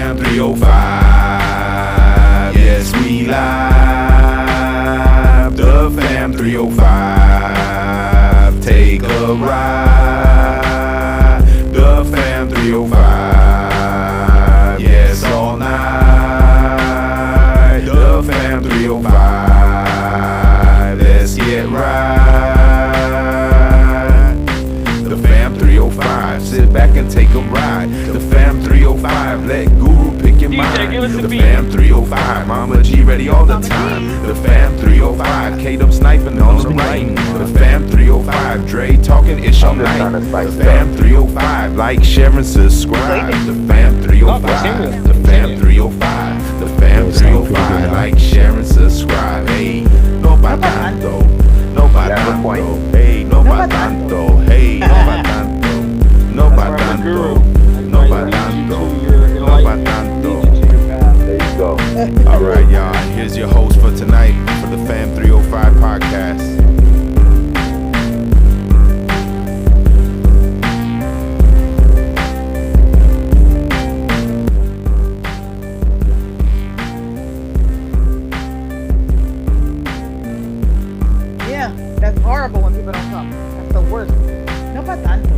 Fam 305. Yes, we live. The Fam 305. Take a ride. The Fam 305. Yes, all night. The Fam 305. Let's get right. The Fam 305. Sit back and take a ride. The Fam 305. Let Guru pick your mind. The Fam 305. Mama G ready all the time. The Fam 305. K-Dub sniping on the right. The Fam 305. Dre talking ish all night. The Fam 305. Like, share, and subscribe. The Fam 305. The Fam 305. The Fam 305. Like, share, and subscribe. Hey, no pa tanto. No pa tanto. Hey, no pa tanto. Hey, no pa tanto. No pa tanto. No pa tanto. No pa tanto. There you go. All right, y'all. Here's your host for tonight for the Fam 305 podcast. Yeah, that's horrible when people don't come. That's the worst. No pa tanto.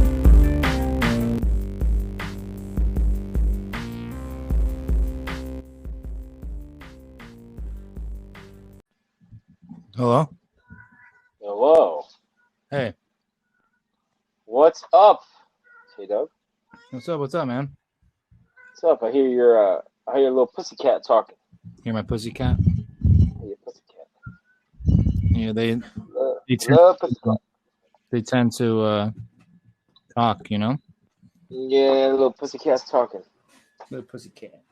Hello. Hello. Hey. What's up, K-Dub? What's up? What's up, man? What's up? I hear your little pussycat talking. Hear my pussycat? Hey, your pussycat. Yeah, they Pussycat. they tend to talk, you know. Yeah, little pussycat's talking. Little pussycat.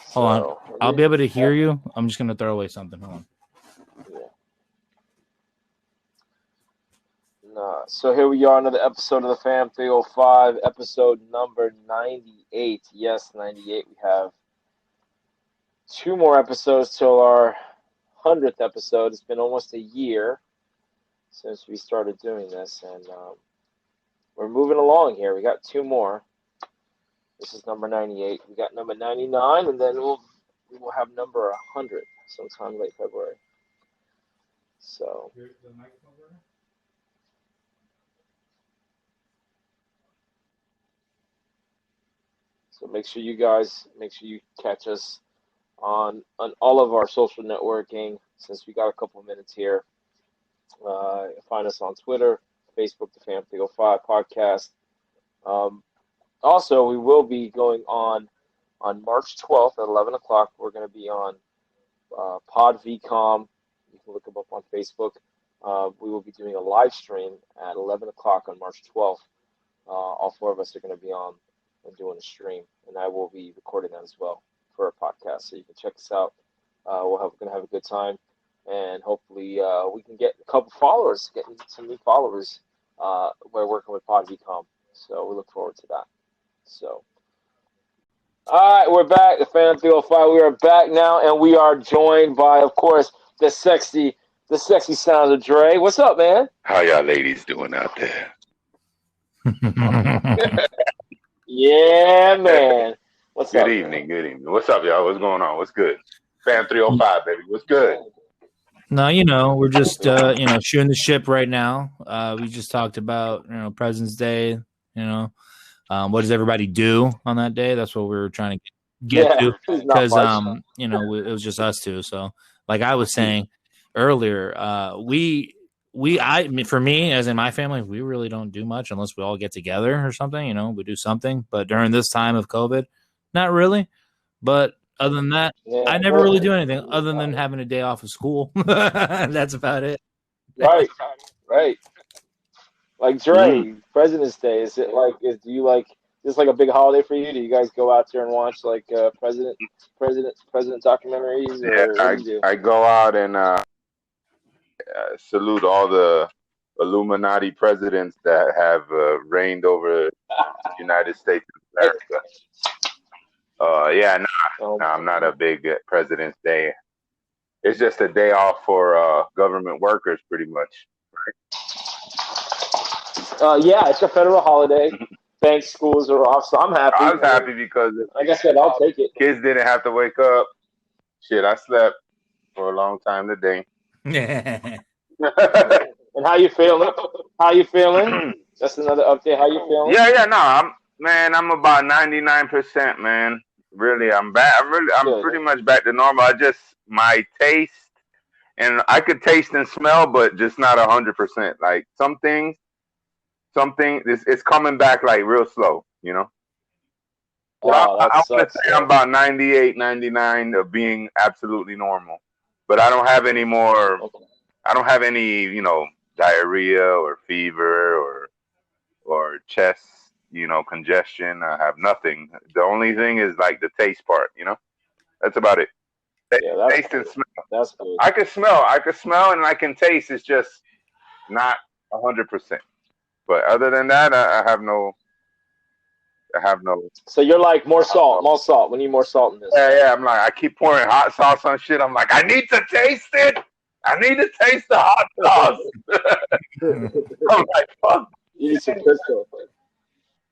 Hold on. I'll be able to hear you. I'm just gonna throw away something. Hold on. Yeah. Nah. So here we are, another episode of the Fam 305, episode number 98. Yes, 98. We have 2 more episodes till our 100th episode. It's been almost a year since we started doing this, and we're moving along here. We got 2 more. This is number 98. We got number 99, and then we will have number 100 sometime late February. So. So make sure you catch us on all of our social networking, since we got a couple of minutes here. Find us on Twitter, Facebook, the Fam 305 podcast. Also, we will be going on March 12th at 11 o'clock. We're going to be on PodVcom. You can look them up on Facebook. We will be doing a live stream at 11 o'clock on March 12th. All 4 of us are going to be on and doing a stream, and I will be recording that as well for a podcast. So you can check us out. We're going to have a good time, and hopefully we can get a couple followers, get some new followers. We're working with PodVcom, so we look forward to that. So, all right, we're back. The Fam 305. We are back now, and we are joined by, of course, the sexy sounds of Dre. What's up, man? How y'all ladies doing out there? Yeah, man. What's Good up? evening. What's up, y'all? What's going on? What's good? Fam 305, baby. What's good? No, we're just shooting the ship right now. We just talked about President's Day. What does everybody do on that day? That's what we were trying to get to, because it was just us two. So, like I was saying earlier, for me, as in my family, we really don't do much unless we all get together or something. We do something, but during this time of COVID, not really. But other than that, I never really do anything other than having a day off of school. That's about it. Right. Like Dre, President's Day. Is it like? Is this like a big holiday for you? Do you guys go out there and watch like president documentaries? Yeah, I go out and salute all the Illuminati presidents that have reigned over the United States of America. I'm not a big President's Day. It's just a day off for government workers, pretty much. Yeah, it's a federal holiday. Thanks, schools are off, so I'm happy. I was happy because Like I said, I'll take it. kids didn't have to wake up. Shit, I slept for a long time today. And how you feeling? How you feeling? That's another update. How you feeling? Yeah, no, I'm about 99%, man. Really, I'm back. I'm pretty much back to normal. My taste, and I could taste and smell, but just not 100%. Like something, it's coming back like real slow, you know. So Oh, I that want to sucks. say I'm about 98, 99 of being absolutely normal, but I don't have any more. Okay. I don't have any, diarrhea or fever or chest, congestion. I have nothing. The only thing is like the taste part, That's about it. Yeah, that's Taste and good. smell. That's good. I can smell and I can taste. It's just not 100%. But other than that, I have no. So you're like more salt, more salt. We need more salt in this. Yeah. I'm like, I keep pouring hot sauce on shit. I'm like, I need to taste it. I need to taste the hot sauce. I'm like, fuck. You need some Crisco.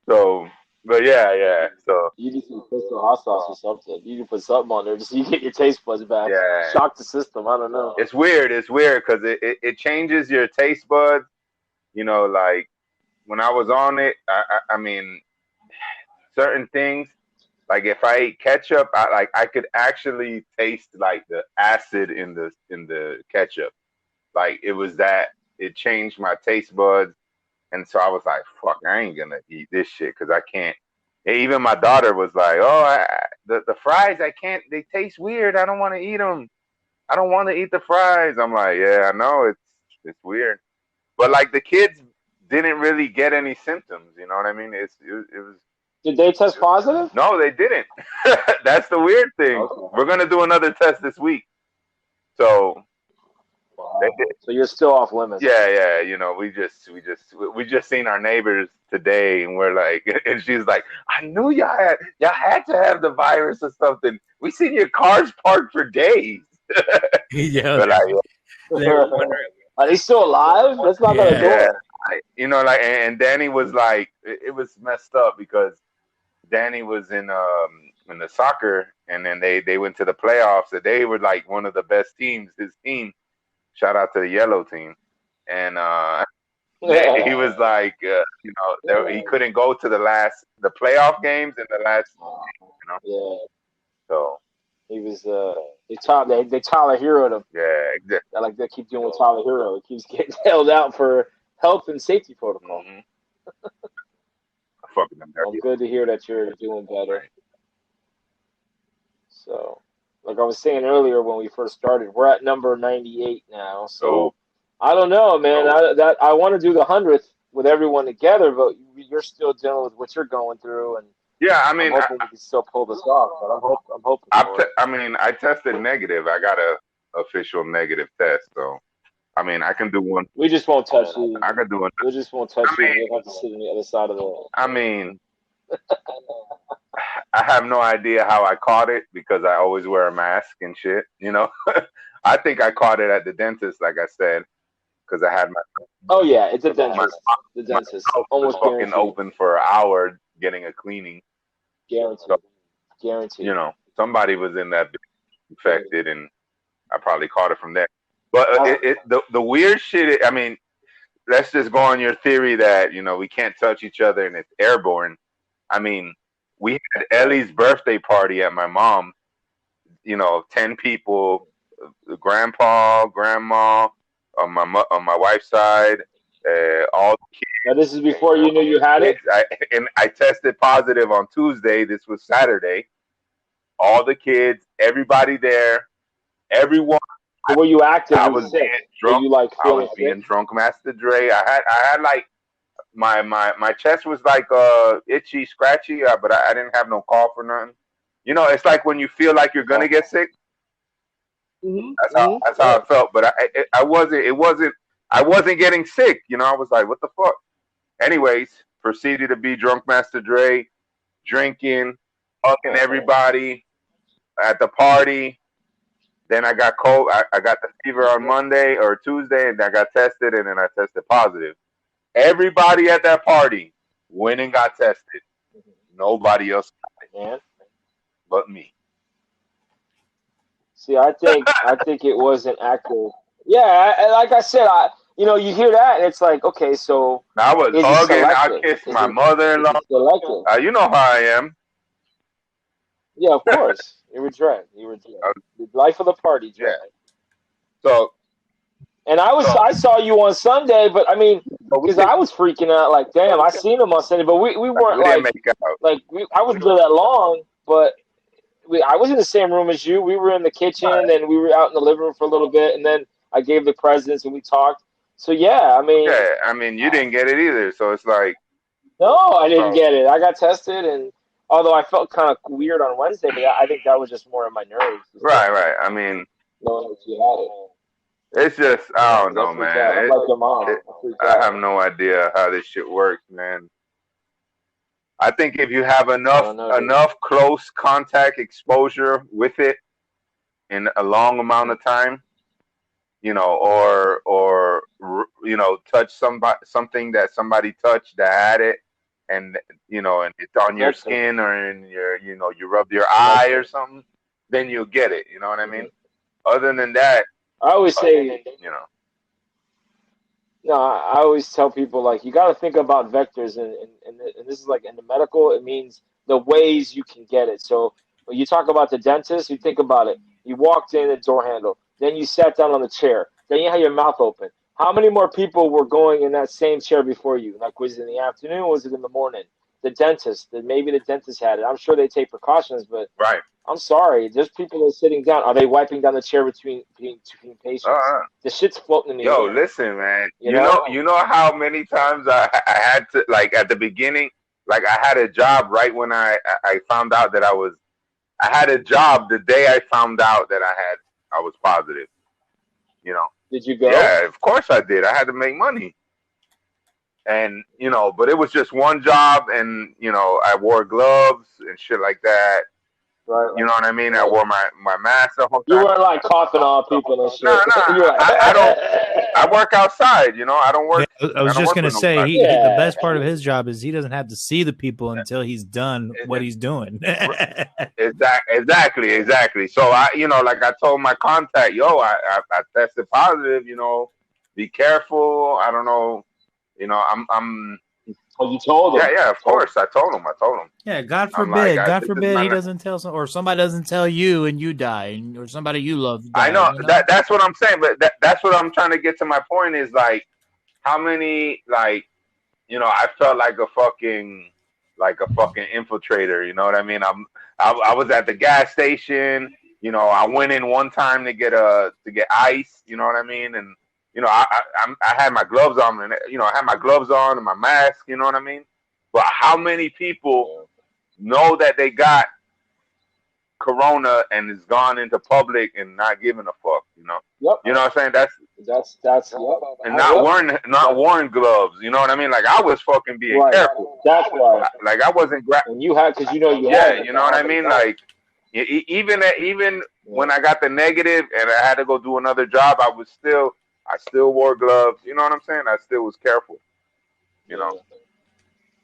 So, but yeah. So You need some Crisco hot sauce or something. You need to put something on there just so you get your taste buds back. Yeah. Shock the system. I don't know. It's weird because it changes your taste buds. Like when I was on it, I mean, certain things. Like if I ate ketchup, I could actually taste like the acid in the ketchup. Like it changed my taste buds, and so I was like, "Fuck, I ain't gonna eat this shit because I can't." And even my daughter was like, "Oh, the fries, I can't. They taste weird. I don't want to eat them. I don't want to eat the fries." I'm like, "Yeah, I know it's weird," but like the kids didn't really get any symptoms. You know what I mean? It was. Did they test positive? No, they didn't. That's the weird thing. Okay. We're gonna do another test this week. So So you're still off limits. yeah. We just seen our neighbors today, and we're like, and she's like, I knew y'all had to have the virus or something. We seen your cars parked for days. Yeah. But Are they still alive? That's not gonna do it. And Danny was like, it was messed up because Danny was in the soccer, and then they went to the playoffs, and they were like one of the best teams. His team, shout out to the yellow team, and he was like, he couldn't go to the playoff games in the last, Yeah. So he was they Tyler Hero'd him. Yeah, exactly. Like they keep doing with Tyler Hero. He keeps getting held out for health and safety protocol. Mm-hmm. Well, good to hear that you're doing better. So, like I was saying earlier when we first started, we're at number 98 now. So, I don't know, man. I want to do the 100th with everyone together, but you're still dealing with what you're going through, and yeah, I mean, I'm hoping we can still pull this off. But I'm hoping. I tested negative. I got a official negative test, so. I mean, I can do one. We just won't touch you. I can do one. We just won't touch you. You'll have to sit on the other side of the. I mean, I have no idea how I caught it because I always wear a mask and shit. I think I caught it at the dentist, like I said, because I had my. Oh yeah, it's a dentist. The dentist almost fucking open for an hour getting a cleaning. Guaranteed. So, Guaranteed. Somebody was in that infected, and I probably caught it from there. But the weird shit, I mean, let's just go on your theory that, we can't touch each other and it's airborne. I mean, we had Ellie's birthday party at my mom, 10 people, grandpa, grandma, on my wife's side, all the kids. Now, this is before you knew you had it? I tested positive on Tuesday. This was Saturday. All the kids, everybody there, everyone. So were you active? I was being drunk. I was being drunk, Master Dre. I had like my chest was like itchy, scratchy, but I didn't have no cough or nothing. It's like when you feel like you're gonna get sick. Mm-hmm. That's how I felt. But I wasn't getting sick. I was like, what the fuck? Anyways, proceeded to be drunk, Master Dre, drinking, hugging everybody at the party. Then I got cold. I got the fever on Monday or Tuesday, and I got tested, and then I tested positive. Everybody at that party went and got tested. Nobody else got it Man. but me. See, I think it wasn't accurate. Yeah, like I said, you hear that and it's like, okay, so I was is it hugging. I selective? kissed Is my it mother-in-law. selective? You know how I am. Yeah, of course. You were dread. The life of the party, dread. Yeah. So, And I saw you on Sunday, but I mean, because I was freaking out, like, damn, I seen him on Sunday, but we weren't we didn't make out. I wasn't there that long, but I was in the same room as you. We were in the kitchen, and we were out in the living room for a little bit, and then I gave the presents and we talked. So yeah, I mean, Yeah, I mean, you didn't get it either. So it's like, no, I didn't get it. I got tested, and although I felt kind of weird on Wednesday, but I think that was just more in my nerves. right. I mean, knowing that you had it. it's just, I don't know, man. I'm like your mom. I have no idea how this shit works, man. I think if you have enough close contact exposure with it in a long amount of time, or touch something that somebody touched that had it, and and it's on your skin or in your, you rub your eye or something, then you'll get it. You know what I mean? Other than that, I always say, no, I always tell people, like, you got to think about vectors, and this is like in the medical, it means the ways you can get it. So when you talk about the dentist, you think about it. You walked in the door handle, then you sat down on the chair, then you had your mouth open. How many more people were going in that same chair before you? Like, was it in the afternoon? Was it in the morning? The dentist, maybe the dentist had it. I'm sure they take precautions, but right. I'm sorry. There's people that are sitting down. Are they wiping down the chair between patients? The shit's floating in the air. Yo, listen, man. You know how many times I had to, like, at the beginning, like, I had a job right when I found out that I had a job the day I found out that I was positive. Did you go? Yeah, of course I did. I had to make money. And, but it was just one job, and, I wore gloves and shit like that. Right. You know what I mean? I wore my mask the whole time. You weren't like coughing on people and shit. No. I don't. I work outside. I don't work. Yeah, I was just gonna say, the best part of his job is he doesn't have to see the people until he's done what he's doing. Exactly. So I, like I told my contact, I tested positive. Be careful. I don't know. I'm. Oh, you told him? Yeah, of course. I told him. Yeah, God forbid. God forbid he doesn't tell or somebody doesn't tell you and you die, or somebody you love die, I know, that's what I'm saying, but that's what I'm trying to get to. My point is, like, how many, like, I felt like a fucking infiltrator. You know what I mean? I was at the gas station. I went in one time to get ice. You know what I mean? And I had my gloves on, and I had my gloves on and my mask. You know what I mean? But how many people know that they got corona and is gone into public and not giving a fuck? Yep. You know what I'm saying? That's yep. And not wearing gloves. You know what I mean? Like, I was fucking being careful. That's why. Like, I wasn't and you had, because you had. Yeah, you know what I mean? Like, even when I got the negative and I had to go do another job, I still wore gloves. You know what I'm saying? I still was careful.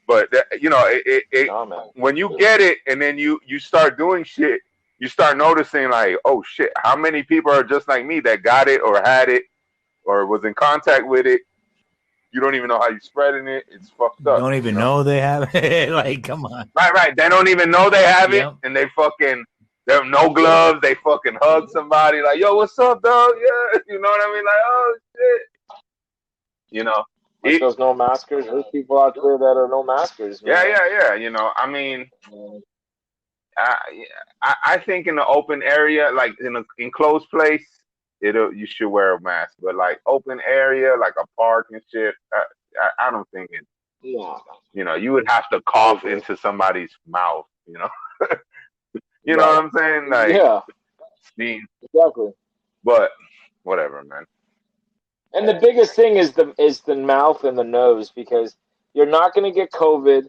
But when you get it and then you start doing shit, you start noticing, like, oh shit, how many people are just like me that got it or had it or was in contact with it? You don't even know how you're spreading it. It's fucked up. Don't even know they have it. Like, come on. Right. They don't even know they have it, and they have no gloves. They fucking hug somebody like, yo, what's up, dog? Yeah, you know what I mean? Like, oh shit. Like those no maskers. There's people out there that are no maskers. Man. Yeah. I mean, I think in the open area, like in an enclosed place, you should wear a mask. But like open area, like a park and shit, I don't think it. Yeah. You would have to cough into somebody's mouth. You know what I'm saying? Like, sneeze. Exactly. But whatever, man. And the biggest thing is the mouth and the nose, because you're not going to get COVID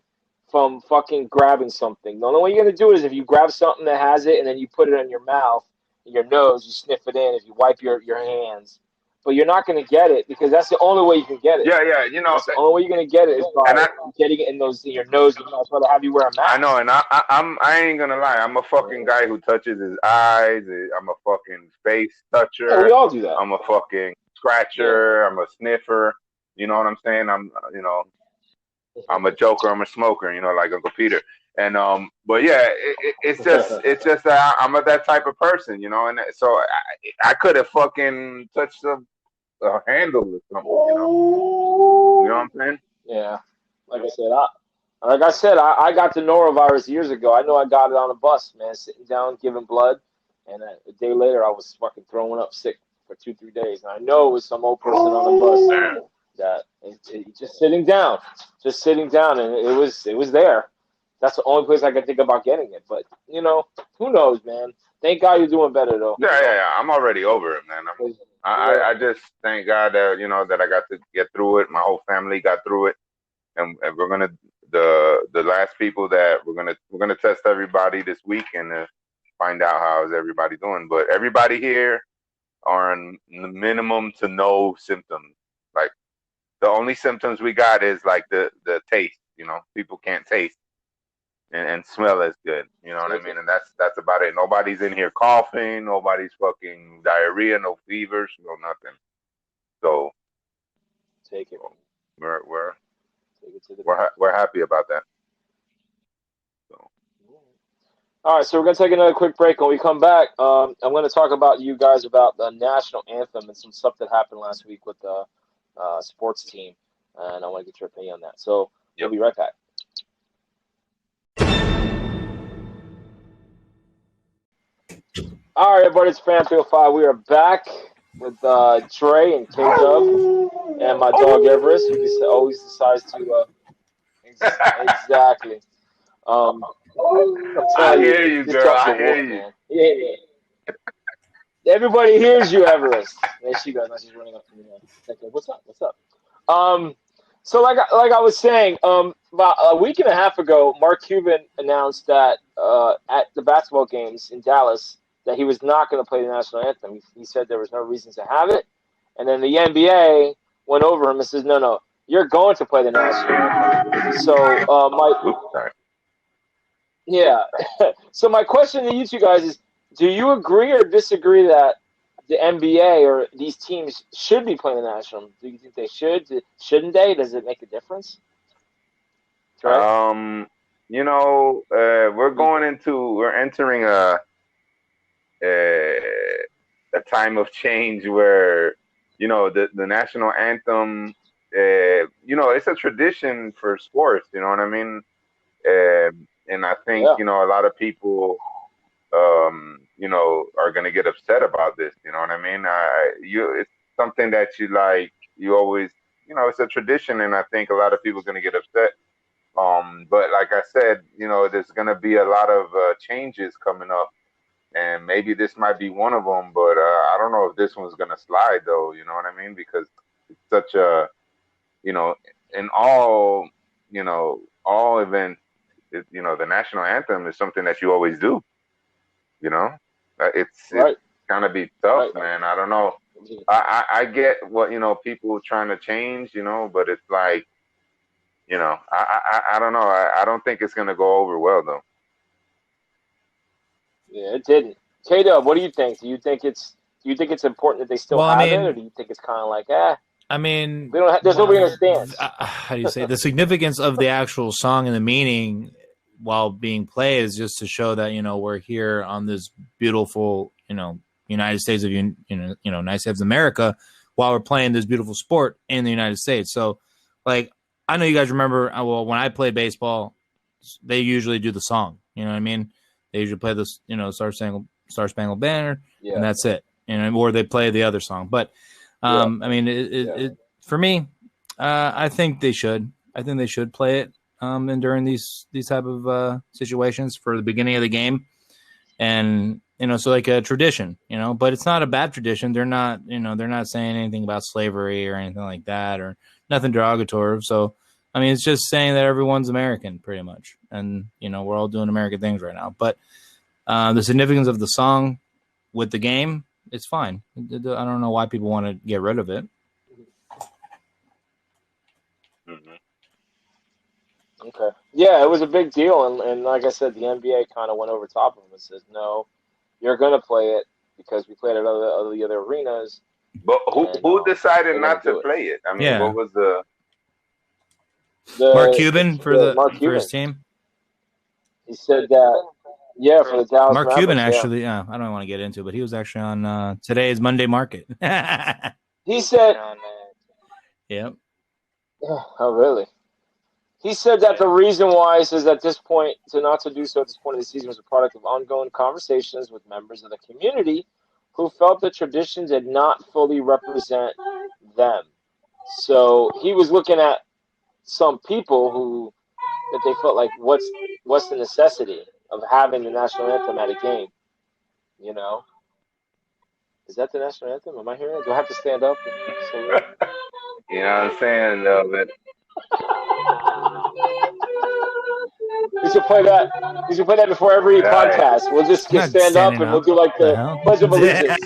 from fucking grabbing something. The only way you're going to do it is if you grab something that has it and then you put it in your mouth, in your nose, you sniff it in. If you wipe your hands, but you're not going to get it because that's the only way you can get it. Yeah, you know. That's the only way you're going to get it is by getting it in your nose. You know, so to have you wear a mask. I know, and I ain't gonna lie. I'm a fucking guy who touches his eyes. I'm a fucking face toucher. Yeah, we all do that. I'm a fucking scratcher. I'm a sniffer. You know what I'm saying? I'm a joker. I'm a smoker. You know, like Uncle Peter. And but yeah, it's just that I'm that type of person. You know, and so I could have fucking touched a handle or something. You know what I'm saying? Yeah, like I said, I got the norovirus years ago. I know I got it on a bus, man, sitting down giving blood, and a day later I was fucking throwing up sick for 2-3 days. And I know it was some old person on the bus that just sitting down, and it was there. That's the only place I could think about getting it. But you know, who knows, man? Thank God you're doing better though. Yeah. I'm already over it, man. I just thank God that that I got to get through it. My whole family got through it, and we're gonna the last people that we're gonna test everybody this week and find out how's everybody doing. But everybody here are on minimum to no symptoms. Like the only symptoms we got is like the taste. You know, people can't taste and smell as good. You know what I mean? And that's about it. Nobody's in here coughing. Nobody's fucking diarrhea. No fevers. No nothing. So take it. We're happy about that. So. All right, so we're gonna take another quick break. When we come back, I'm gonna talk about you guys about the national anthem and some stuff that happened last week with the sports team, and I want to get your opinion on that. So we'll be right back. All right, everybody, it's Fam 305. We are back with Trey and K-Dub and my dog Everest, who always decides to exactly. I hear you, girl. I hear you. Yeah. Everybody hears you, Everest. There she goes. Now she's running up to me. What's up? So like I was saying, about a week and a half ago, Mark Cuban announced that at the basketball games in Dallas that he was not going to play the national anthem. He said there was no reason to have it, and then the NBA went over him and says, "No, you're going to play the national anthem." So So my question to you two guys is: do you agree or disagree that the NBA or these teams should be playing the national? Do you think they should? Shouldn't they? Does it make a difference? Right? We're entering a time of change where the national anthem. It's a tradition for sports. You know what I mean? And I think a lot of people. Are going to get upset about this. You know what I mean? It's something that you always, it's a tradition, and I think a lot of people are going to get upset. But like I said, there's going to be a lot of changes coming up, and maybe this might be one of them, but I don't know if this one's going to slide though. You know what I mean? Because it's such a, in all events, the national anthem is something that you always do. It's gonna be tough, man. I don't know. I get what people trying to change, but it's like, I don't know. I don't think it's gonna go over well though. Yeah, it didn't. K-Dub, what do you think? Do you think it's important that they still have it, or do you think it's kind of like, I mean, we don't there's nobody in the stands. How do you say the significance of the actual song and the meaning while being played is just to show that we're here on this beautiful United States of United States of America while we're playing this beautiful sport in the United States. So like I know you guys remember when I played baseball, they usually do the song. You know what I mean? They usually play this Star Spangled Banner, and that's it. Or they play the other song. But I mean, it for me, I think they should. I think they should play it. And during these type of situations for the beginning of the game, and so like a tradition, but it's not a bad tradition. They're not saying anything about slavery or anything like that, or nothing derogatory. So I mean, it's just saying that everyone's American, pretty much, and we're all doing American things right now. But the significance of the song with the game, It's fine. I don't know why people want to get rid of it. Okay. Yeah, it was a big deal, and like I said, the NBA kind of went over top of him and says, "No, you're gonna play it because we played at all the other arenas." But who decided they're not gonna to do it. play it? I mean, Yeah. what was the Mark Cuban for Mark for Cuban. his team? He said that. Yeah, for the Dallas Mark Mavericks, Cuban yeah. actually, I don't want to get into it, but he was actually on today's Monday Market. He said, Yep. "Oh, really?" He said that the reason why he says at this point not to do so at this point of the season was a product of ongoing conversations with members of the community who felt the tradition did not fully represent them. So he was looking at some people that they felt like what's the necessity of having the national anthem at a game? You know, is that the national anthem? Am I hearing it? Do I have to stand up? You know what I'm saying? But We should play that. We should play that before every podcast. We'll just Not stand up standing and we'll up. do like the hell? Pledge of Allegiance.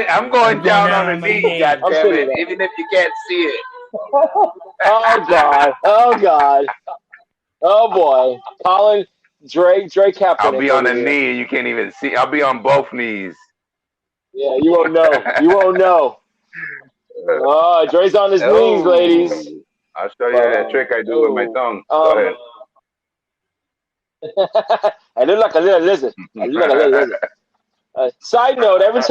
I'm going down on on the my knee, knee. God I'm damn sitting it! there. Even if you can't see it. Oh God! Oh God! Oh boy! Colin, Dre Kaepernick. I'll be on over a here. knee and you can't even see. I'll be on both knees. Yeah, you won't know. You won't know. Oh, Dre's on his knees, ladies. I'll show you that trick I do with my tongue. Go ahead. I look like a little lizard. I look like a little lizard. Side note: every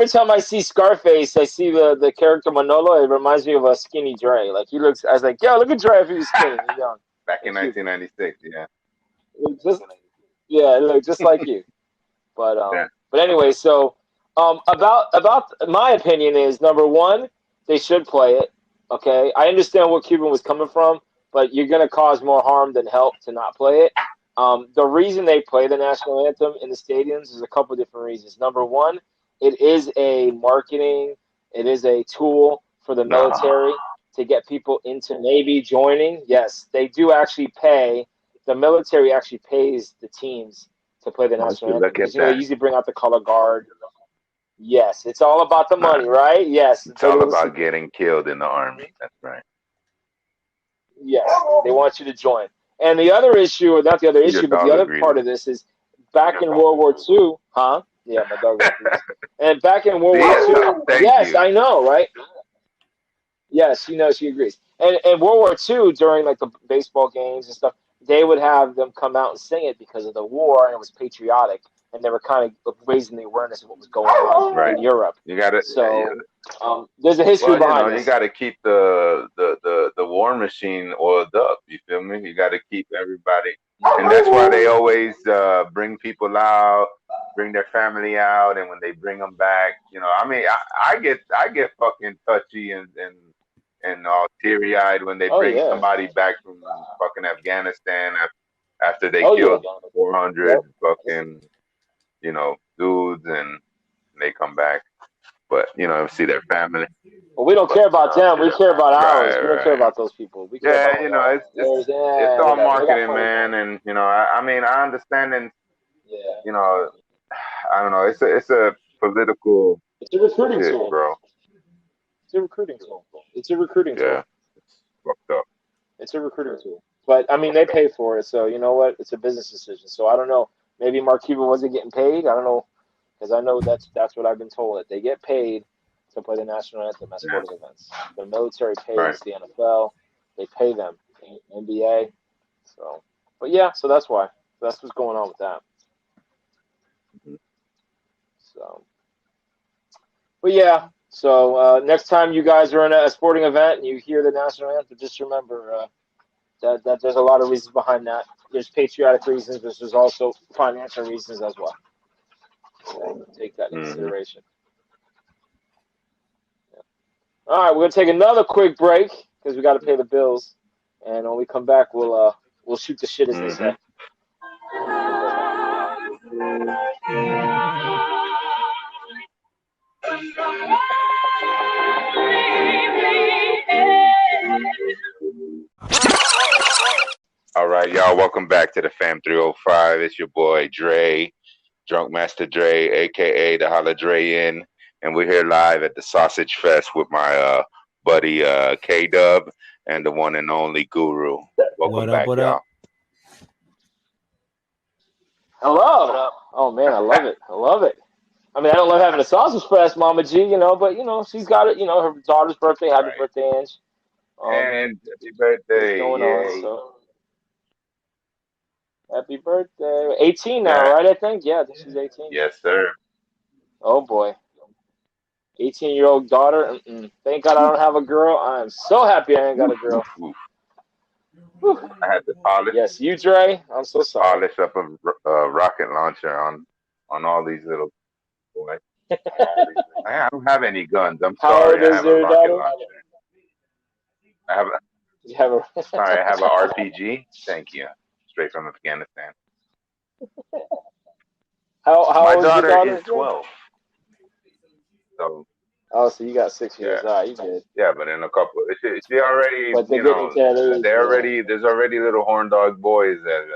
time I see Scarface, I see the character Manolo. It reminds me of a skinny Dre. Like he looks. I was like, yo, look at Dre if he was skinny and young. Back in 1996, yeah. It looked just like you. But Yeah. but anyway, so about my opinion is number one, they should play it. Okay, I understand where Cuban was coming from, but you're gonna cause more harm than help to not play it. The reason they play the national anthem in the stadiums is a couple of different reasons. Number one, it is a marketing, it is a tool for the military to get people into Navy joining. Yes, they do actually pay. The military actually pays the teams to play the national anthem. Look at Because, they usually bring out the color guard. Yes, it's all about the money, right? Yes. It's all about getting killed in the army. That's right. Yes, they want you to join. And the other issue, or not the other issue, but the other part of this is back in World War II, huh? Yeah, my dog. And back in World War II, yes, I know, right? Yes, she agrees. And World War II, during like the baseball games and stuff, they would have them come out and sing it because of the war, and it was patriotic, and they were kind of raising the awareness of what was going on in Europe. You got it. So there's a history behind it. You got to keep the war machine oiled up. You feel me? You got to keep everybody, and that's why they always bring people out, bring their family out, and when they bring them back, I mean, I get fucking touchy and all teary-eyed when they bring somebody back from fucking Afghanistan after they killed 400 fucking dudes, and they come back, but see their family. Well, we don't care about them. We care about ours. We don't care about those people. We care about it's all marketing, man. And I mean, I understand, and I don't know. It's a political. It's a recruiting tool, bro. It's a recruiting tool. It's a recruiting tool. Yeah, it's fucked up. It's a recruiting tool. But I mean, they pay for it, so you know what? It's a business decision. So I don't know. Maybe Mark Cuban wasn't getting paid. I don't know, because I know that's what I've been told, that they get paid to play the national anthem at sporting events. The military pays the NFL. They pay them, NBA. So, but yeah, so that's why. That's what's going on with that. So, but yeah. So next time you guys are in a sporting event and you hear the national anthem, just remember that there's a lot of reasons behind that. There's patriotic reasons, but there's also financial reasons as well. So take that into consideration. Yeah. All right, we're gonna take another quick break because we got to pay the bills, and when we come back, we'll shoot the shit, as they say. All right, y'all. Welcome back to the Fam 305. It's your boy Dre. Drunk Master Dre, aka the Holla Dre In, and we're here live at the Sausage Fest with my buddy K Dub and the one and only Guru. Welcome back, What y'all. up? Hello. Oh man, I love it. I love it. I mean, I don't love having a sausage fest, Mama G, but she's got it. Her daughter's birthday, happy Right. birthday, Ange. And happy What's birthday! going Yay. on? So, happy birthday. 18 now, Yeah. right? I think. Yeah, I think she's 18. Yes, sir. Oh boy, 18-year-old daughter. Thank God I don't have a girl. I am so happy I ain't got a girl. Whew. I had to polish. Yes, you, Dre. I'm so sorry. Polish up a rocket launcher on all these little boys. I don't have any guns. I'm How sorry. old I is have a your rocket daughter? launcher. I have a You have a. sorry. I have an RPG. Thank you. Straight from Afghanistan. How My old is your daughter is Dre? 12. So Oh, so you got 6 years. yeah, All right, you good. yeah. But in a couple, she already, But they're getting to that age. they're already. There's already little horn dog boys that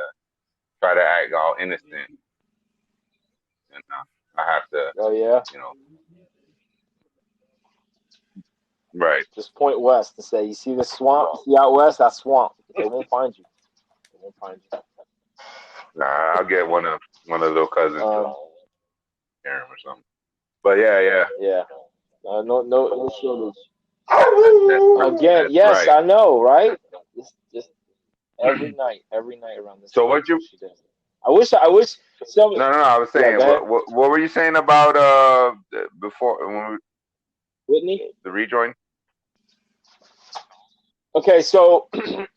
try to act all innocent, and I have to, Oh yeah. Right. Just point west and say, "You see the swamp? You see out west? That swamp. They won't find you. They won't find you." Nah, I'll get one of the little cousins to hear him or something. But yeah. Yeah. No shortage. Again, That's yes, right. I know, right? Just every night around this. So time, what you? she does. I wish. Some. No. I was saying, Yeah, what were you saying about before when Whitney. the rejoin? Okay, so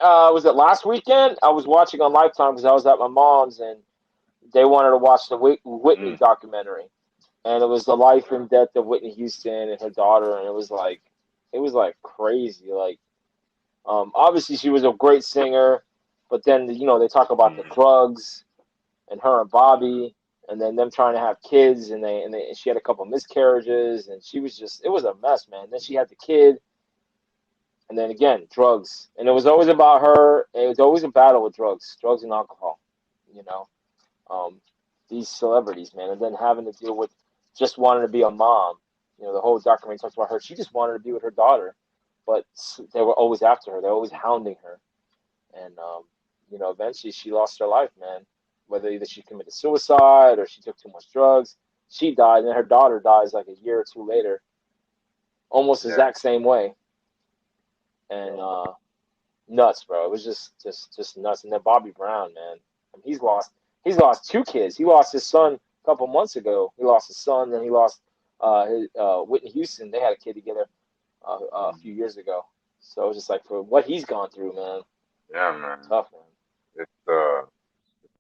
was it last weekend? I was watching on Lifetime because I was at my mom's and they wanted to watch the Whitney documentary, and it was the life and death of Whitney Houston and her daughter, and it was like crazy. Like, obviously she was a great singer, but then they talk about the drugs and her and Bobby, and then them trying to have kids, and she had a couple miscarriages, and it was a mess, man. Then she had the kid. And then again, drugs. And it was always about her. It was always a battle with drugs and alcohol, these celebrities, man. And then having to deal with just wanting to be a mom. The whole documentary talks about her. She just wanted to be with her daughter, but they were always after her. They were always hounding her. And, eventually she lost her life, man. Whether either she committed suicide or she took too much drugs. She died, and then her daughter dies like a year or two later. Almost the exact same way. And nuts, bro. It was just nuts. And then Bobby Brown, man, he's lost 2 kids. He lost his son a couple months ago. He lost his son, then he lost Whitney Houston. They had a kid together a few years ago. So it was just like for what he's gone through, man. Yeah, man. Tough, man. It's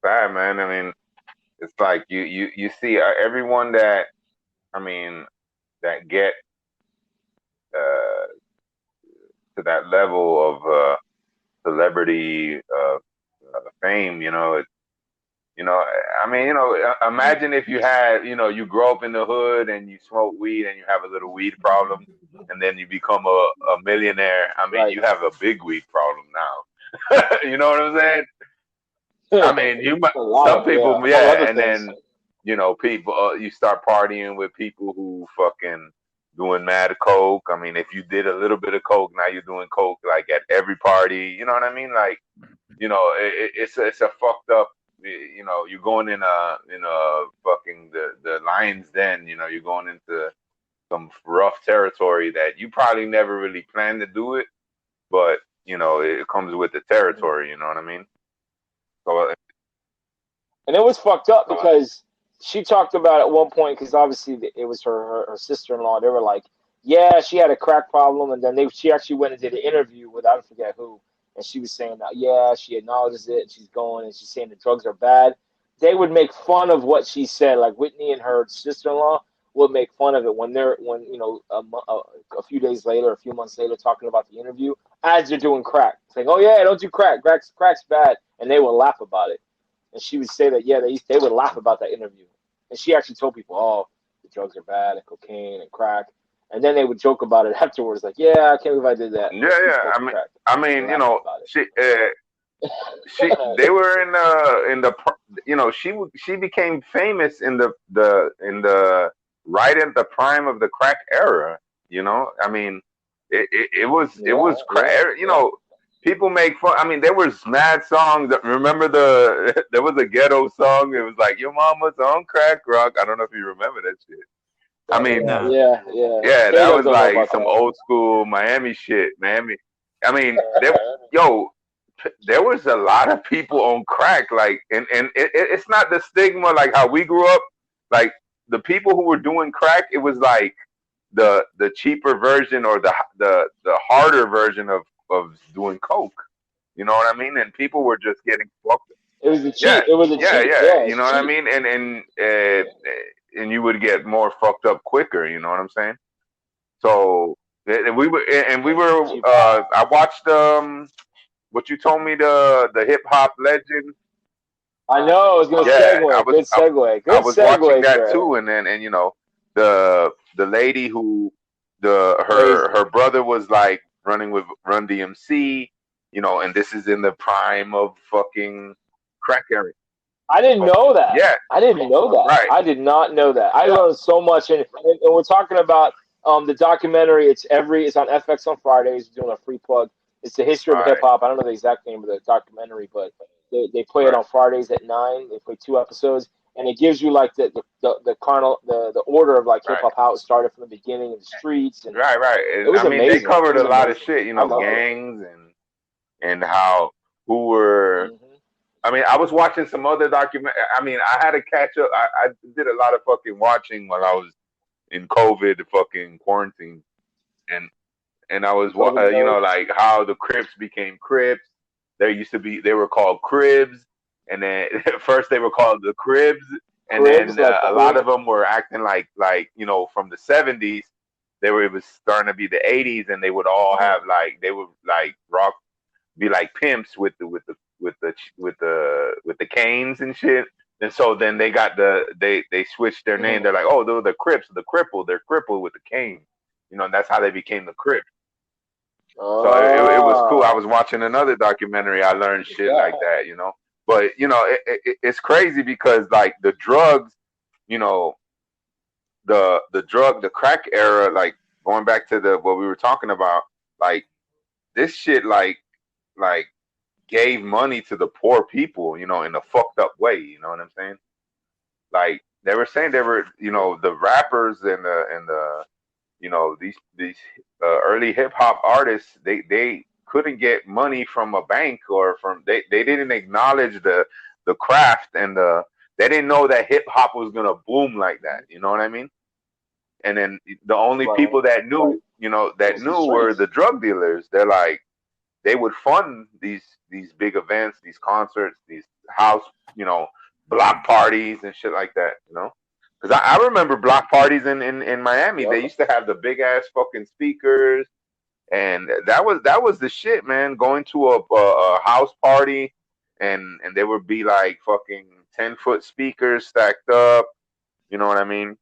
bad, man. I mean, it's like you see everyone that get to that level of celebrity fame, imagine if you had, you grow up in the hood and you smoke weed and you have a little weed problem, and then you become a millionaire. I mean, you have a big weed problem now. You know what I'm saying? I mean, some people, and then people, you start partying with people who fucking doing mad coke. I mean, if you did a little bit of coke, now you're doing coke like at every party. You know what I mean? Like, it's a fucked up. You're going in a fucking the lion's den. You're going into some rough territory that you probably never really planned to do it, but it comes with the territory. You know what I mean? So, and it was fucked up because she talked about at one point, because obviously it was her sister-in-law. They were like, yeah, she had a crack problem, and then she actually went and did an interview with I forget who, and she was saying that she acknowledges it, and she's going and she's saying the drugs are bad. They would make fun of what she said, like Whitney and her sister-in-law would make fun of it when a few days later, a few months later, talking about the interview as they're doing crack, saying, "Oh yeah, don't do crack. Crack's bad," and they would laugh about it. And she would say that they would laugh about that interview. And she actually told people, "Oh, the drugs are bad, and cocaine and crack." And then they would joke about it afterwards, like, "Yeah, I can't believe I did that." Yeah. they were in the you know, she became famous in the right at the prime of the crack era. You know, I mean, it was you know, people make fun. I mean, there was mad songs. Remember there was a ghetto song. It was like your mama's on crack rock. I don't know if you remember that shit. I mean, Nah. yeah, that was like some old school Miami shit. Miami. I mean, there was a lot of people on crack, like, and it's not the stigma like how we grew up. Like the people who were doing crack, it was like the cheaper version or the harder version of doing coke. You know what I mean? And people were just getting fucked. It was the cheap. Yeah, It was the yeah, cheap. yeah. You It's know what I cheap. mean? And you would get more fucked up quicker. You know what I'm saying? So we were. I watched what you told me, the hip hop legend. I know. It was good segue. Good segue. Good I was segue, watching that Greg. too, and you know the lady who her brother was like running with Run DMC, you know, and this is in the prime of fucking crack area. I didn't know that. Yeah, I didn't know that. Right. I did not know that. I learned so much, and we're talking about the documentary. It's on FX on Fridays. Doing a free plug. It's the history of hip hop. I don't know the exact name of the documentary, but they play it on Fridays at 9. They play 2 episodes, and it gives you like the order of like hip hop, how it started from the beginning in the streets. And right. It was amazing. They covered a lot of shit, you know, gangs and how who were. Mm-hmm. I mean, I was watching some other document. I mean, I had to catch up. I did a lot of fucking watching while I was in COVID, fucking quarantine, and I was, you know, like how the Crips became Crips. They were called Cribs, and then first they were called the Cribs, and then a lot of them were acting like you know, from the 70s. It was starting to be the 80s, and they would all have like, they would like be like pimps with the canes and shit. And so then they got they switched their name. They're like, oh, they're the Crips, the cripple. They're crippled with the cane. You know, and that's how they became the Crips. So it was cool. I was watching another documentary. I learned shit like that, you know. But you know, it's crazy because like the drugs, you know, the crack era, like going back to what we were talking about, like this shit, like gave money to the poor people, you know, in a fucked up way. You know what I'm saying? Like they were saying, you know, the rappers and the you know, these early hip hop artists, they couldn't get money from a bank or from they didn't acknowledge the craft and they didn't know that hip hop was gonna boom like that. You know what I mean? And then the only people that knew, you know, were the drug dealers. They're like, they would fund these big events, these concerts, these house, you know, block parties and shit like that, you know? Because I remember block parties in Miami. They used to have the big ass fucking speakers, and that was the shit, man. Going to a house party, and there would be like fucking 10-foot speakers stacked up. You know what I mean?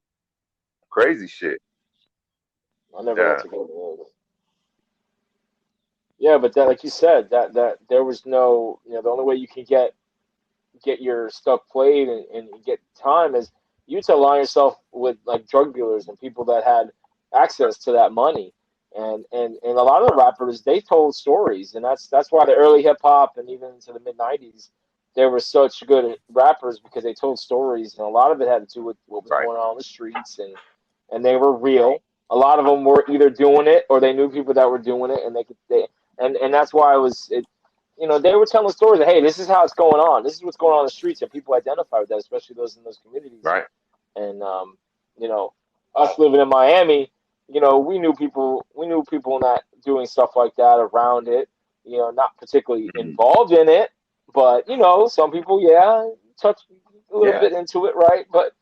Crazy shit. I never got to go to those. Yeah, but that, like you said, that there was no, you know, the only way you can get your stuff played and get time is you to align yourself with like drug dealers and people that had access to that money. And a lot of the rappers, they told stories, and that's why the early hip hop and even into the mid 90s, they were such good rappers because they told stories, and a lot of it had to do with what was going on the streets, and they were real. A lot of them were either doing it or they knew people that were doing it, and that's why you know, they were telling stories that, hey, this is how it's going on. This is what's going on in the streets, and people identify with that, especially those in those communities. Right. And you know, us living in Miami, you know, we knew people not doing stuff like that around it. You know, not particularly involved in it, but you know, some people, touch a little bit into it, right? But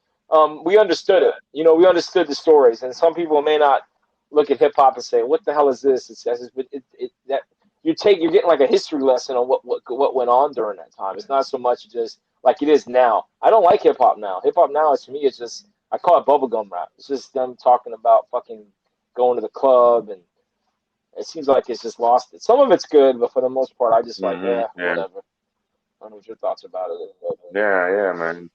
we understood it. You know, we understood the stories, and some people may not look at hip hop and say, "What the hell is this?" That you're getting like a history lesson on what went on during that time. It's not so much just like it is now. I don't like hip hop now. Hip hop now, to me, it's just, I call it bubblegum rap. It's just them talking about fucking going to the club it seems like it's just lost it. Some of it's good, but for the most part, I just like, Yeah. whatever. I don't know what your thoughts about it. Yeah, man.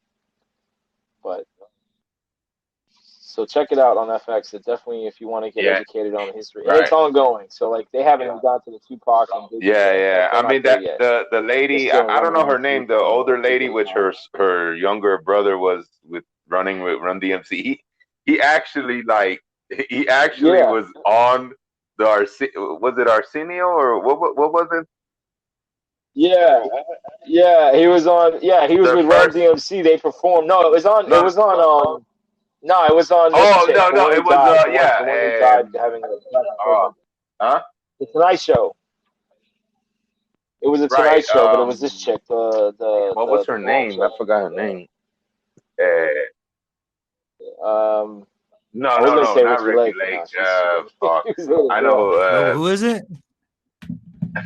But so check it out on FX. It definitely, if you want to get educated on the history, and it's ongoing. So like they haven't even got to the Tupac and Biggie. Yeah. Like, I mean that the lady, I don't know her name, the older lady, which her younger brother was running with Run DMC. He actually was on the was it Arsenio or what was it? Yeah, he was on. Yeah, he was with Run DMC. They performed. No, it was on. No, it was on. No, it was on. Oh no, it was the one who died having huh? The Tonight Show. It was a Tonight Show, but it was this chick. What was her name? I forgot her name. No, not Ricky Lake. I know. Who is it?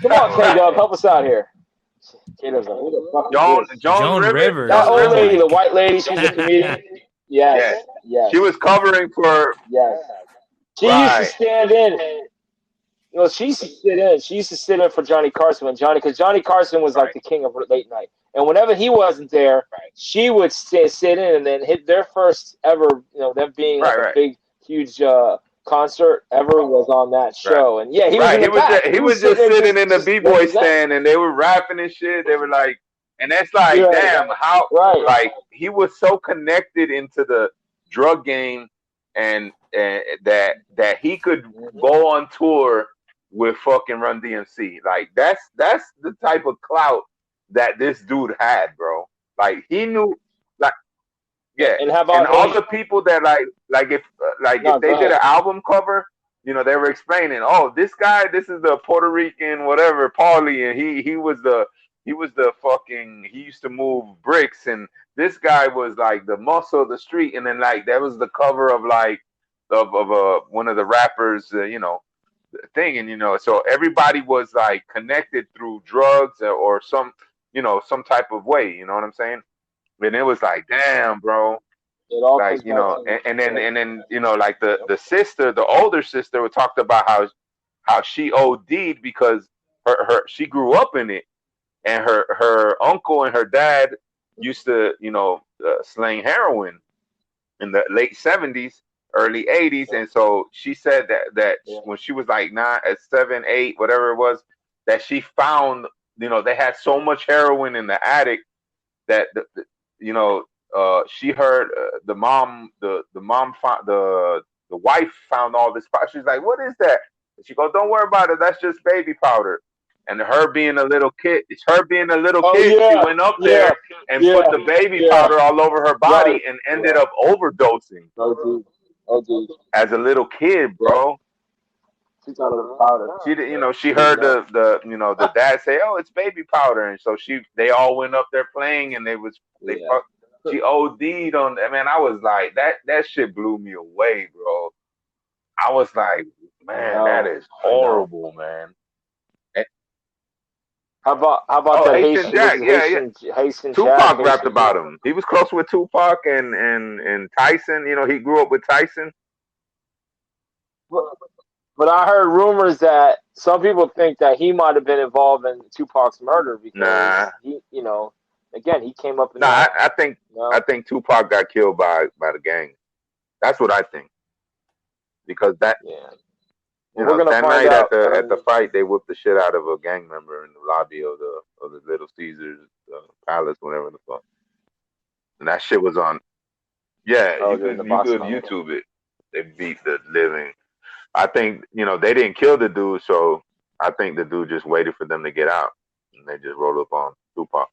Come on, K-Dub, help us out here. K-Dub's like, who the fuck is Joan Rivers. That old lady, the white lady, she's a comedian. Yes. She was covering for. Yes. She used to stand in. You know, she used to sit in. She used to sit in for Johnny Carson because Johnny Carson was like the king of late night. And whenever he wasn't there, she would sit in and then hit their first ever, them being like a big, huge concert ever was on that show. And yeah, he was just sitting in the B-boy stand and they were rapping and shit. They were like, and that's like, damn, how, like, he was so connected into the drug game and that he could go on tour with fucking Run DMC. Like, that's the type of clout that this dude had, bro. Like, he knew, like, and how about all the people that if they did an album cover, they were explaining, oh, this guy, this is the Puerto Rican whatever, Paulie, and he was the fucking, he used to move bricks, and this guy was like the muscle of the street, and then like that was the cover of like of one of the rappers, thing, and so everybody was like connected through drugs or some type of way, you know what I'm saying? And it was like, damn, bro. Like, and then like the sister, the older sister, talked about how she OD'd because she grew up in it, and her uncle and her dad used to slang heroin in the late 70s, early 80s, and so she said that when she was like 7, 8, whatever it was, that she found they had so much heroin in the attic that she heard the wife found all this powder. She's like, what is that? And she goes, don't worry about it, that's just baby powder. And her being a little kid, she went up there and put the baby powder all over her body and ended up overdosing. Oh, dude. As a little kid, bro. She thought it was powder. She heard the dad say, "Oh, it's baby powder," and so they all went up there playing, and she OD'd on. Man, I was like, that shit blew me away, bro. I was like, man, that is horrible, man. How about that Haitian Jack? Haitian Tupac rapped about him. He was close with Tupac and Tyson. He grew up with Tyson. But I heard rumors that some people think that he might have been involved in Tupac's murder because he, again, he came up. I think Tupac got killed by the gang. That's what I think. Because that. Yeah. That night at the fight, they whooped the shit out of a gang member in the lobby of the Little Caesars Palace, whatever the fuck. And that shit was on. Yeah, you could YouTube it. They beat the living. I think they didn't kill the dude, so I think the dude just waited for them to get out, and they just rolled up on Tupac.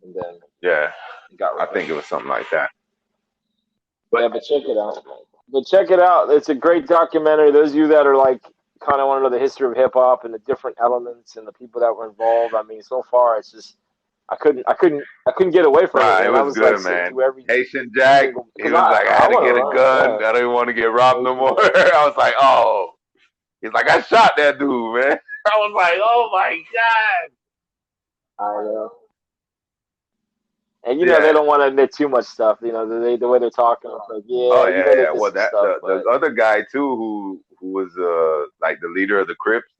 And then I think it was something like that. But check it out. Check it out. It's a great documentary. Those of you that are like kind of want to know the history of hip hop and the different elements and the people that were involved. I mean, so far it's just I couldn't get away from it. It was good, man. Haitian Jack, he was like, I had to get a gun. I didn't want to get robbed no more. I was like, oh. He's like, I shot that dude, man. I was like, oh my God. I know. And they don't want to admit too much stuff. The way they're talking, it's like, Well, the other guy too, who was like the leader of the Crips.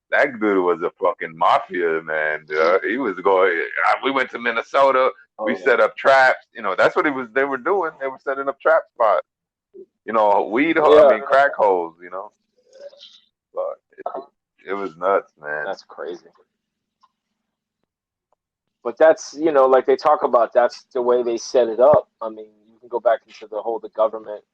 That dude was a fucking mafia man. He was going. We went to Minnesota. We set up traps. You know, that's what they were doing. They were setting up trap spots. You know, crack holes. You know, but it was nuts, man. That's crazy. But that's, you know, like they talk about, that's the way they set it up. I mean, you can go back into the government.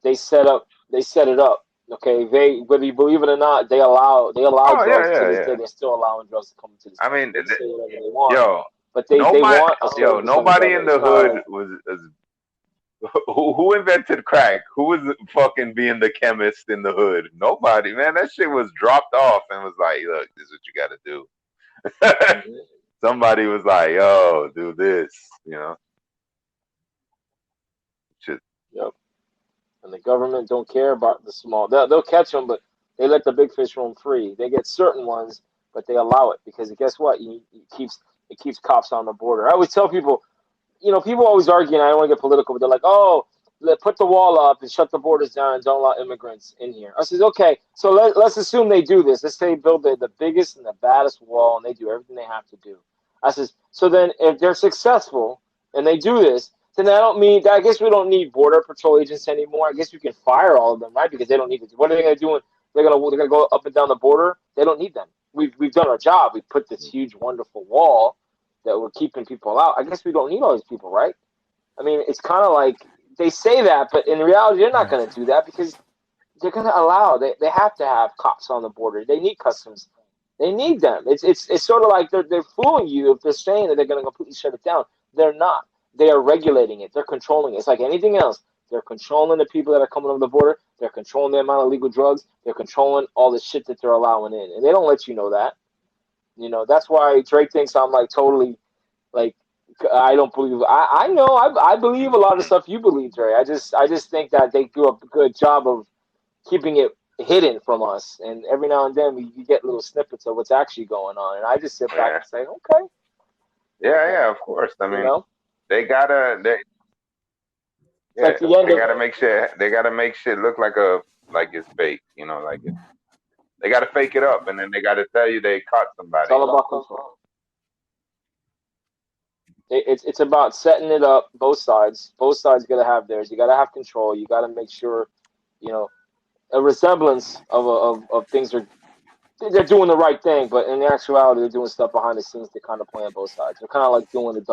They set it up. Okay, whether you believe it or not, they allow drugs to this day. They're still allowing drugs to come into this. I mean, they say whatever they want. Yo, but they want nobody in the hood was who invented crack? Who was fucking being the chemist in the hood? Nobody, man. That shit was dropped off and was like, look, this is what you got to do. Somebody was like, yo, do this, you know. Shit. Yep. And the government don't care about the small. They'll catch them, but they let the big fish roam free. They get certain ones, but they allow it because guess what? It keeps cops on the border. I always tell people, you know, people always argue, and I don't want to get political, but they're like, oh, put the wall up and shut the borders down and don't allow immigrants in here. I says, okay, so let's assume they do this. Let's say they build the biggest and the baddest wall, and they do everything they have to do. I says, so then if they're successful and they do this, then I guess we don't need border patrol agents anymore. I guess we can fire all of them, right? Because they don't need it. What are they going to do? They're going to go up and down the border. They don't need them. We've done our job. We put this huge, wonderful wall that we're keeping people out. I guess we don't need all these people, right? I mean, it's kind of like they say that, but in reality, they're not going to do that because they're going to allow. They have to have cops on the border. They need customs. They need them. It's sort of like they're fooling you if they're saying that they're going to completely shut it down. They're not. They are regulating it. They're controlling it. It's like anything else. They're controlling the people that are coming over the border. They're controlling the amount of illegal drugs. They're controlling all the shit that they're allowing in. And they don't let you know that. You know, that's why Drake thinks I'm like totally, like, I don't believe. I know. I believe a lot of stuff you believe, Dre. I just think that they do a good job of keeping it hidden from us. And every now and then we get little snippets of what's actually going on. And I just sit back and say, okay. Yeah, of course. I mean, you know? They gotta make shit look like it's fake, you know, like they gotta fake it up, and then they gotta tell you they caught somebody. It's all about control. It's about setting it up. Both sides gotta have theirs. You gotta have control. You gotta make sure, you know, a resemblance of things they're doing the right thing, but in actuality they're doing stuff behind the scenes. They're kind of playing both sides. They're kind of like doing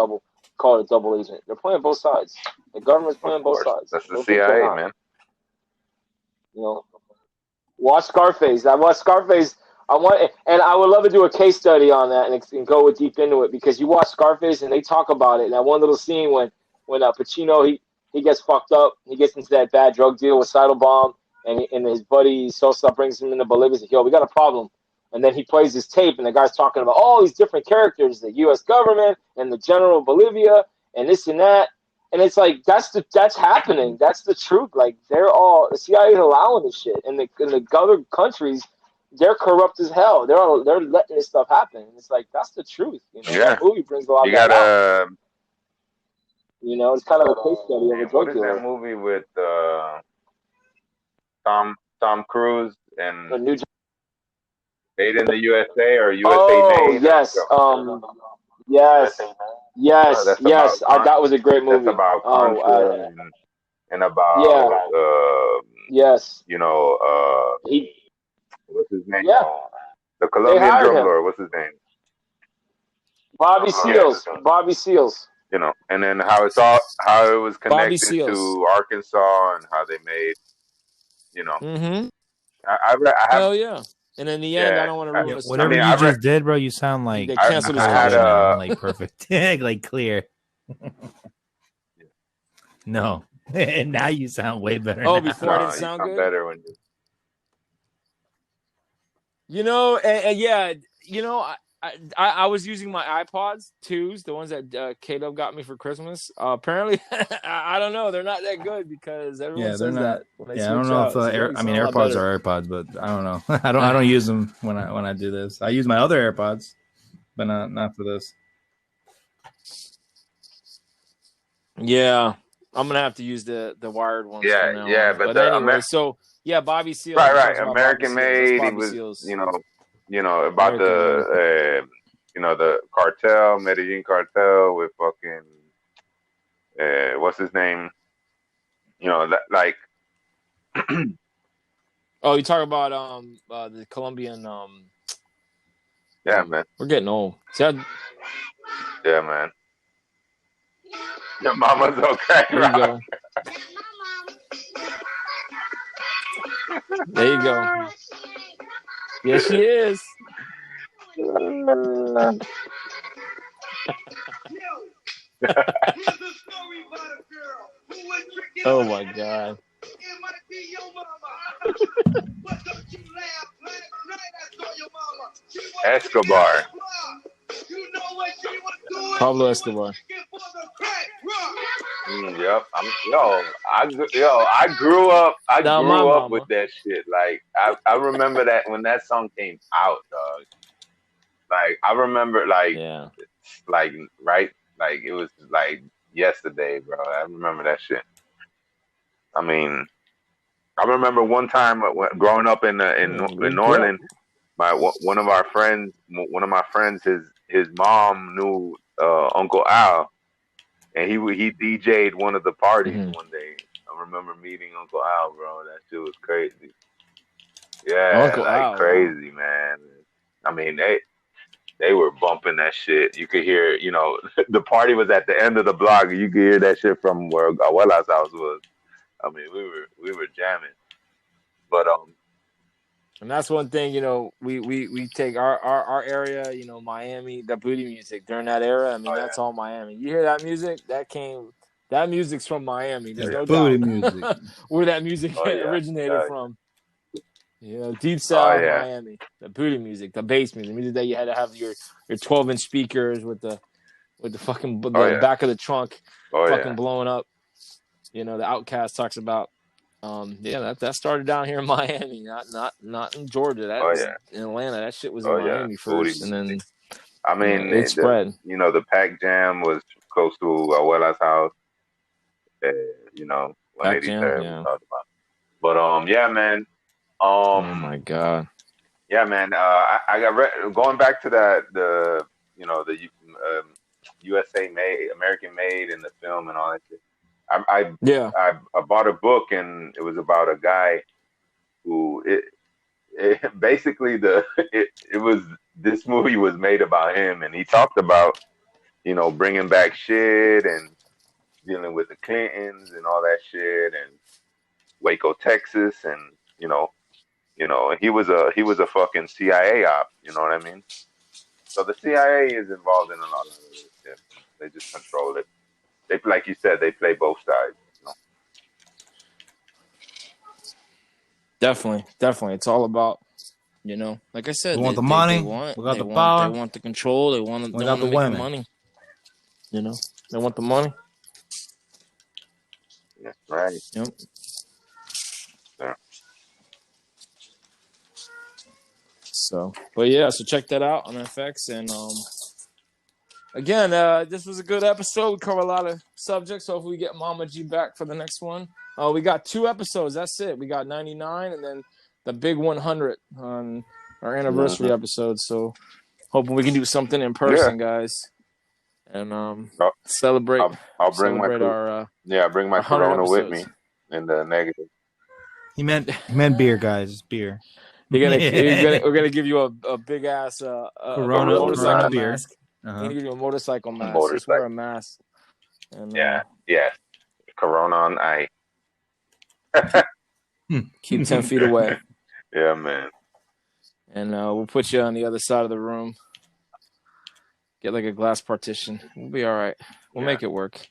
call it a double agent. They're playing both sides. The government's playing both sides. That's the CIA, man. You know, watch Scarface. I watched Scarface. And I would love to do a case study on that and go deep into it because you watch Scarface and they talk about it. And that one little scene when Pacino he gets fucked up, he gets into that bad drug deal with Seidelbaum, and his buddy Sosa brings him into Bolivia. He's like, yo, we got a problem. And then he plays his tape, and the guy's talking about all these different characters, the U.S. government and the general of Bolivia and this and that. And it's like, that's happening. That's the truth. Like, the CIA is allowing this shit. And the other countries, they're corrupt as hell. They're letting this stuff happen. And it's like, that's the truth. You know, that movie brings a lot of that out. You know, it's kind of a case study of a drug dealer. What is that movie with Tom Cruise and Made in the USA or USA Made? Yes. Yes. That was a great movie. That's about country and about yes. You know, what's his name? Yeah. The Colombian drum lord. What's his name? Bobby Seals. Yeah. Bobby Seals. You know, and then how it was connected to Arkansas and how they made. You know. Mm-hmm. I have. Oh yeah. And in the end, I don't want to ruin whatever you just did, bro. You sound like they canceled his like perfect, like clear. No, and now you sound way better. Oh, now. before I didn't sound good. Better when you know, and yeah, you know, I was using my iPods 2s, the ones that Caleb got me for Christmas. Apparently, I don't know, they're not that good because everyone says that. I don't know if AirPods are AirPods, but I don't know. I don't use them when I do this. I use my other AirPods, but not for this. Yeah. I'm gonna have to use the wired ones. Yeah, from now yeah, on. but anyway, so yeah, Bobby Seals. right, He right, talks about American Bobby Seals. That's made. He Bobby was, Seals. about the the cartel, Medellin cartel with fucking what's his name? Like Oh, you talk about the Colombian yeah, man, we're getting old. yeah, man. Your mama's okay. There you go. There you go. Yes, she is. Oh my God. Escobar. Pablo Escobar. Yep. I grew up. I Now, grew my up mama. with that shit. Like I remember that when that song came out, dog. Like I remember, Yeah. like right, like it was like yesterday, bro. I remember that shit. I mean, I remember one time growing up in We New go. Orleans, one of my friends, his mom knew Uncle Al, and he DJ'd one of the parties Mhm. one day. I remember meeting Uncle Al, bro. That shit was crazy. Yeah, Uncle like Al, crazy, man. I mean, they were bumping that shit. You could hear, the party was at the end of the block. You could hear that shit from where Abuela's house was. I mean, we were jamming. But And that's one thing, we take our area, Miami, the booty music during that era. I mean, that's all Miami. You hear that music? That music's from Miami. There's no booty doubt. music. Where that music originated from. Deep South Miami. The booty music, the bass music that you had to have your 12-inch speakers with the fucking back of the trunk fucking blowing up. The Outcast talks about. That started down here in Miami, not in Georgia. That was in Atlanta. That shit was in Miami first, and then I mean, it spread. The Pac Jam was close to Abuela's house. Pac Jam, 183rd we talked about. But yeah, man. Oh my God. Yeah, man. I got going back to the USA made, American made in the film and all that shit. I bought a book and it was about a guy who basically this movie was made about him, and he talked about bringing back shit and dealing with the Clintons and all that shit and Waco, Texas, and he was a fucking CIA op, you know what I mean? So the CIA is involved in a lot of this shit. They just control it. They, like you said, they play both sides. Definitely. It's all about, like I said, We want the money. We got the power. They want the control. They want We got the women. money. They want the money. Yeah, right. Yep. Yeah. So check that out on FX. And again, this was a good episode. We covered a lot of subjects. Hopefully we get Mama G back for the next one. We got 2 episodes. That's it. We got 99 and then the big 100 on our anniversary episode. So hoping we can do something in person, guys. And celebrate. I'll bring celebrate bring my Corona with me in the negative. He meant beer, guys. It's beer. We're gonna give you a big ass Corona motorcycle beer. mask. We're gonna give you a motorcycle mask. Motorcycle. Just wear a mask. And, Corona on ice. Keep 10 feet away. Yeah, man. And we'll put you on the other side of the room. Get like a glass partition. We'll be all right. We'll make it work.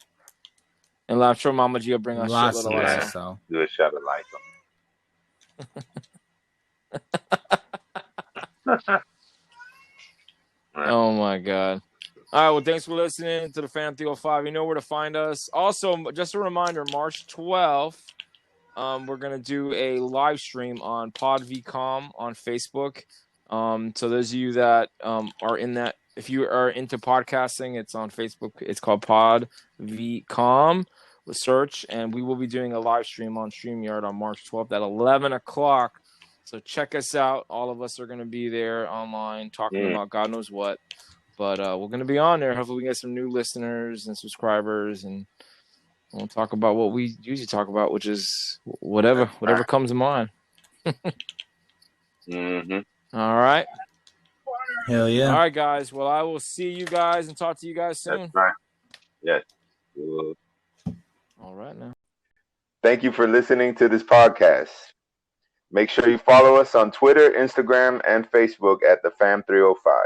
And I'm sure Mama G will bring us Lots shit little of ice. so. Do a shot of life. Oh my God. All right, well, thanks for listening to the Fam 305. You know where to find us. Also, just a reminder, March 12th, we're going to do a live stream on PodVcom on Facebook. So those of you that are in that, if you are into podcasting, it's on Facebook. It's called PodVcom. search, and we will be doing a live stream on StreamYard on March 12th at 11 o'clock. So check us out. All of us are going to be there online talking about God knows what. But we're going to be on there. Hopefully we get some new listeners and subscribers, and we'll talk about what we usually talk about, which is whatever comes to mind. Mm-hmm. All right. Hell yeah. All right, guys. Well, I will see you guys and talk to you guys soon. That's right. Yes. Cool. All right, now. Thank you for listening to this podcast. Make sure you follow us on Twitter, Instagram, and Facebook at the Fam305.